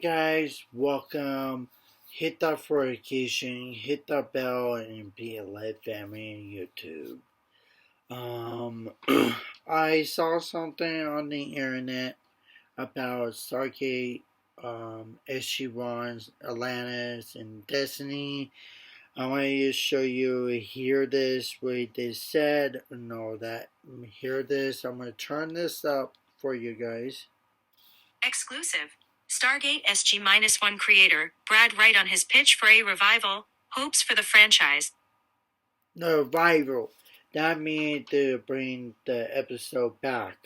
guys, welcome. Hit that notification, hit that bell, and be a Lead family on YouTube. I saw something on the internet about Stargate, SG-1, Atlantis, and Destiny. I want to show you, hear this, what they said, know that, hear this. I'm going to turn this up for you guys. Exclusive. Stargate SG-1 creator, Brad Wright on his pitch for a revival, hopes for the franchise. The revival. That means to bring the episode back.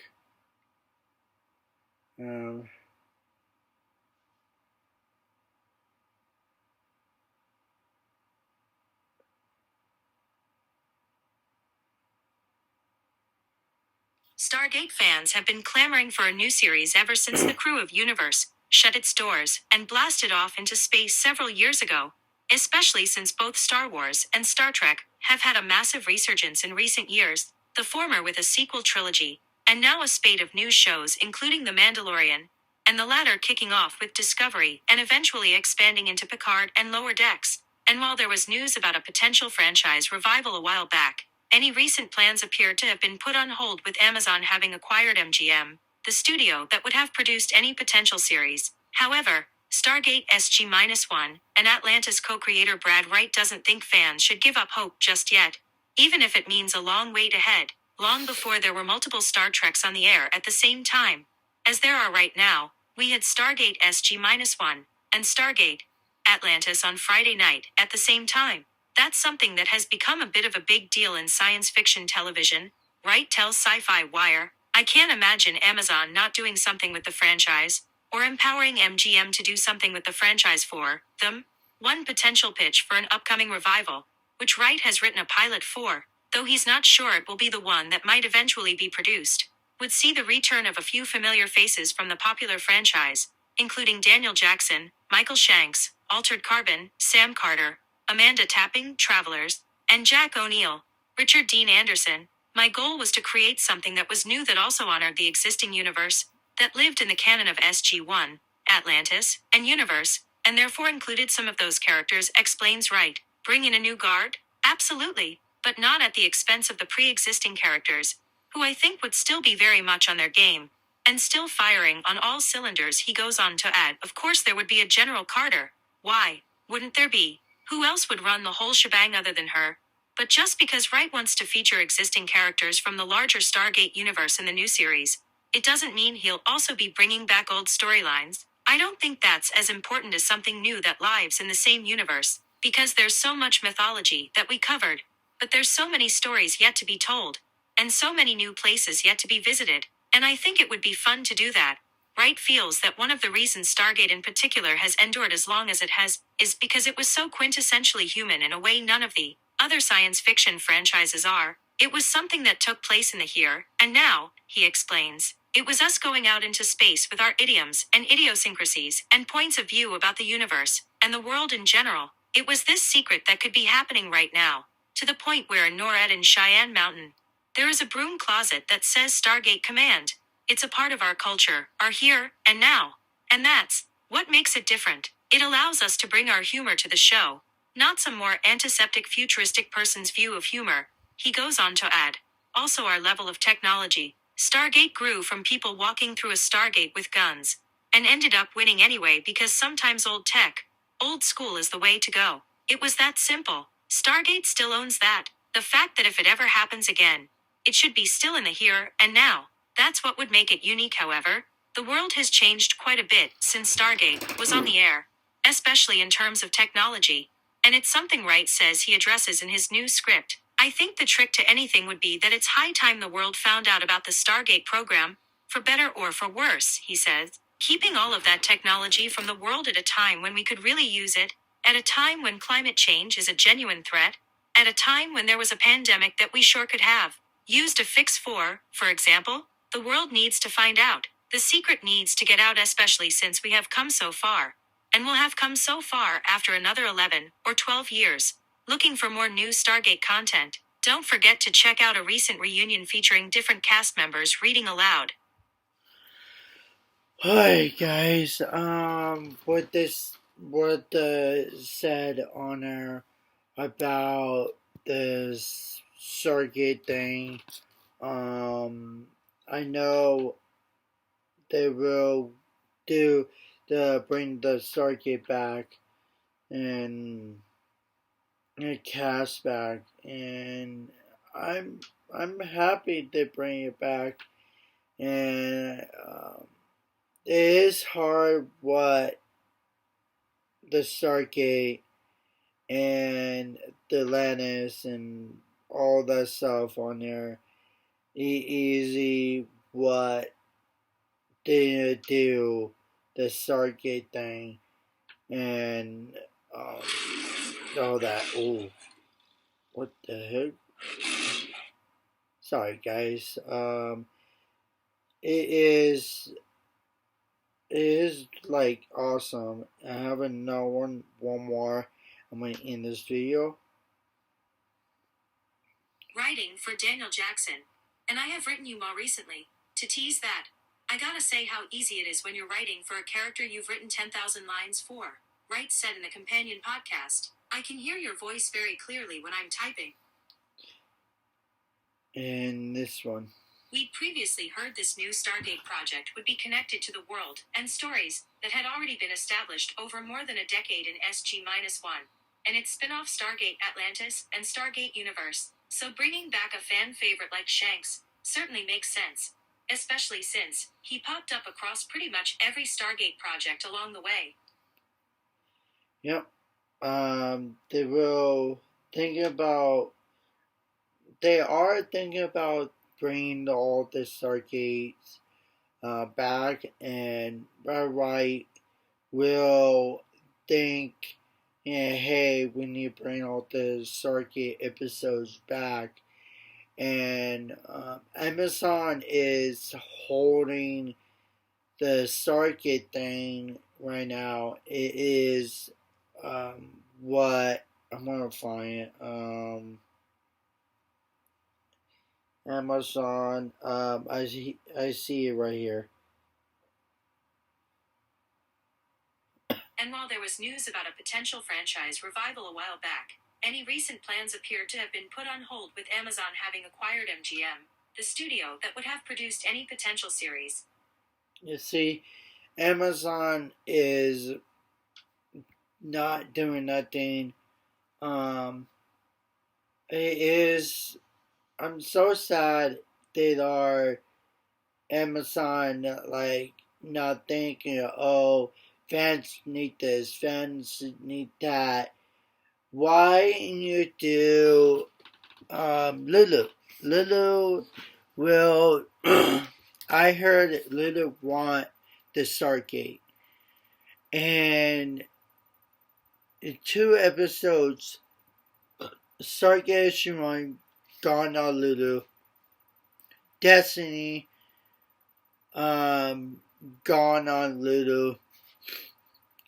Stargate fans have been clamoring for a new series ever since the crew of Universe shut its doors and blasted off into space several years ago, especially since both Star Wars and Star Trek have had a massive resurgence in recent years, the former with a sequel trilogy, and now a spate of new shows including The Mandalorian, and the latter kicking off with Discovery and eventually expanding into Picard and Lower Decks. And while there was news about a potential franchise revival a while back, any recent plans appeared to have been put on hold with Amazon having acquired MGM, the studio that would have produced any potential series. However, Stargate SG-1 and Atlantis co-creator Brad Wright doesn't think fans should give up hope just yet, even if it means a long wait ahead, long before there were multiple Star Treks on the air at the same time. As there are right now, we had Stargate SG-1 and Stargate Atlantis on Friday night at the same time. That's something that has become a bit of a big deal in science fiction television, Wright tells Sci-Fi Wire. I can't imagine Amazon not doing something with the franchise, or empowering MGM to do something with the franchise for them. One potential pitch for an upcoming revival, which Wright has written a pilot for, though he's not sure it will be the one that might eventually be produced, would see the return of a few familiar faces from the popular franchise, including Daniel Jackson, Michael Shanks, Altered Carbon, Sam Carter, Amanda Tapping, Travelers, and Jack O'Neill. Richard Dean Anderson. My goal was to create something that was new that also honored the existing universe, that lived in the canon of SG-1, Atlantis, and Universe, and therefore included some of those characters, explains Wright. Bring in a new guard? Absolutely, but not at the expense of the pre-existing characters, who I think would still be very much on their game, and still firing on all cylinders. He goes on to add, of course there would be a General Carter. Why wouldn't there be? Who else would run the whole shebang other than her? But just because Wright wants to feature existing characters from the larger Stargate universe in the new series, it doesn't mean he'll also be bringing back old storylines. I don't think that's as important as something new that lives in the same universe, because there's so much mythology that we covered, but there's so many stories yet to be told, and so many new places yet to be visited, and I think it would be fun to do that. Wright feels that one of the reasons Stargate in particular has endured as long as it has, is because it was so quintessentially human in a way none of the other science fiction franchises are. It was something that took place in the here and now, he explains. It was us going out into space with our idioms and idiosyncrasies and points of view about the universe and the world in general. It was this secret that could be happening right now, to the point where in NORAD in Cheyenne Mountain, there is a broom closet that says Stargate Command. It's a part of our culture, our here and now. And that's what makes it different. It allows us to bring our humor to the show, not some more antiseptic futuristic person's view of humor, he goes on to add. Also our level of technology. Stargate grew from people walking through a Stargate with guns, and ended up winning anyway because sometimes old tech, old school is the way to go. It was that simple. Stargate still owns that. The fact that if it ever happens again, it should be still in the here and now. That's what would make it unique. However, the world has changed quite a bit since Stargate was on the air, especially in terms of technology, and it's something Wright says he addresses in his new script. I think the trick to anything would be that it's high time the world found out about the Stargate program, for better or for worse, he says. Keeping all of that technology from the world at a time when we could really use it, at a time when climate change is a genuine threat, at a time when there was a pandemic that we sure could have used a fix for example. The world needs to find out. The secret needs to get out, especially since we have come so far. And will have come so far after another 11 or 12 years. Looking for more new Stargate content? Don't forget to check out a recent reunion featuring different cast members reading aloud. Hi guys, what said on there about this Stargate thing, I know they will do bring the Stargate back and cast back, and I'm I'm happy they bring it back, and it is hard what the Stargate and the Atlantis and all that stuff on there. Easy what they do, the Stargate thing, and um, all that. Oh, what the heck? Sorry, guys. It is it is like awesome. I have another one more. I'm gonna end this video. Writing for Daniel Jackson. And I have written you more recently. To tease that. I gotta say how easy it is when you're writing for a character you've written 10,000 lines for. Wright said in a companion podcast. I can hear your voice very clearly when I'm typing. And this one. We'd previously heard this new Stargate project would be connected to the world and stories that had already been established over more than a decade in SG-1 and its spin-off Stargate Atlantis and Stargate Universe. So bringing back a fan favorite like Shanks certainly makes sense, especially since he popped up across pretty much every Stargate project along the way. Yep. They will think about. They are thinking about bringing all the Stargates back, and Wright will think, yeah, hey, we need to bring all the Stargate episodes back. And Amazon is holding the Stargate thing right now. It is what I'm gonna find it. Amazon. I see it right here. And while there was news about a potential franchise revival a while back, any recent plans appeared to have been put on hold with Amazon having acquired MGM, the studio that would have produced any potential series. You see, Amazon is not doing nothing. Um, it is. I'm so sad that our Amazon like not thinking. Oh, fans need this. Fans need that. Why you do Lulu? Lulu will. I heard Lulu want the Stargate, and in 2 episodes, Stargate SG-1 gone on Lulu, Destiny gone on Lulu.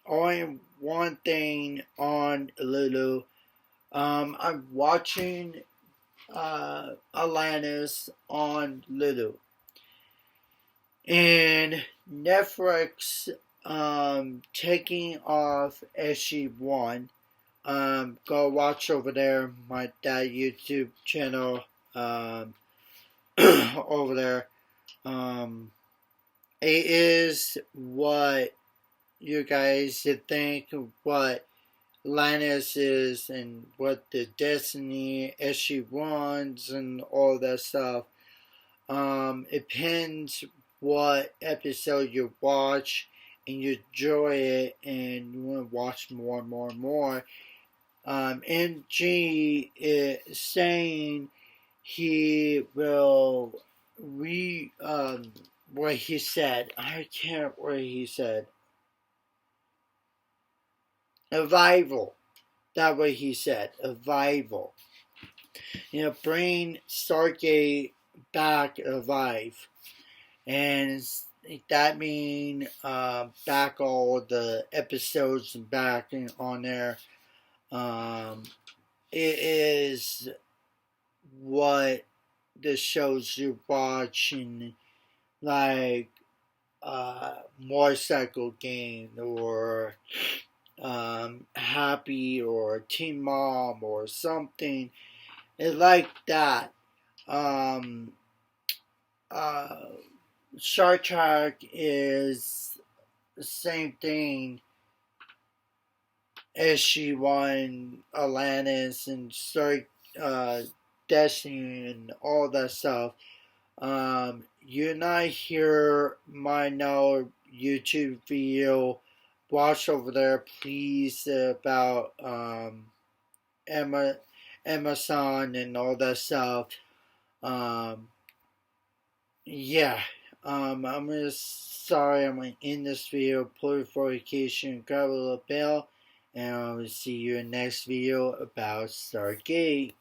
Only one thing on Lulu. I'm watching Atlantis on Lulu. And Netflix taking off SG-1. Go watch over there that YouTube channel over there. It is what you guys think what Linus is and what the Destiny SG-1s and all that stuff. It depends what episode you watch and you enjoy it and you want to watch more and more and more. NG is saying he will what he said. I can't what he said. Avival. That what he said. Avival. Bring Stargate back alive. And that mean back all the episodes back on there. It is what the shows you watch and like motorcycle game, or Happy, or Teen Mom, or something. It's like that. Um, uh, Star Trek is the same thing. SG-1, Atlantis, and Star uh, Destiny, and all that stuff. You not hear my now YouTube video. Watch over there, please, about Emma, Amazon, and all that stuff. Um, yeah. I'm just sorry. I'm gonna end this video. Play for vacation. Grab a little bell, and I'll see you in the next video about Stargate.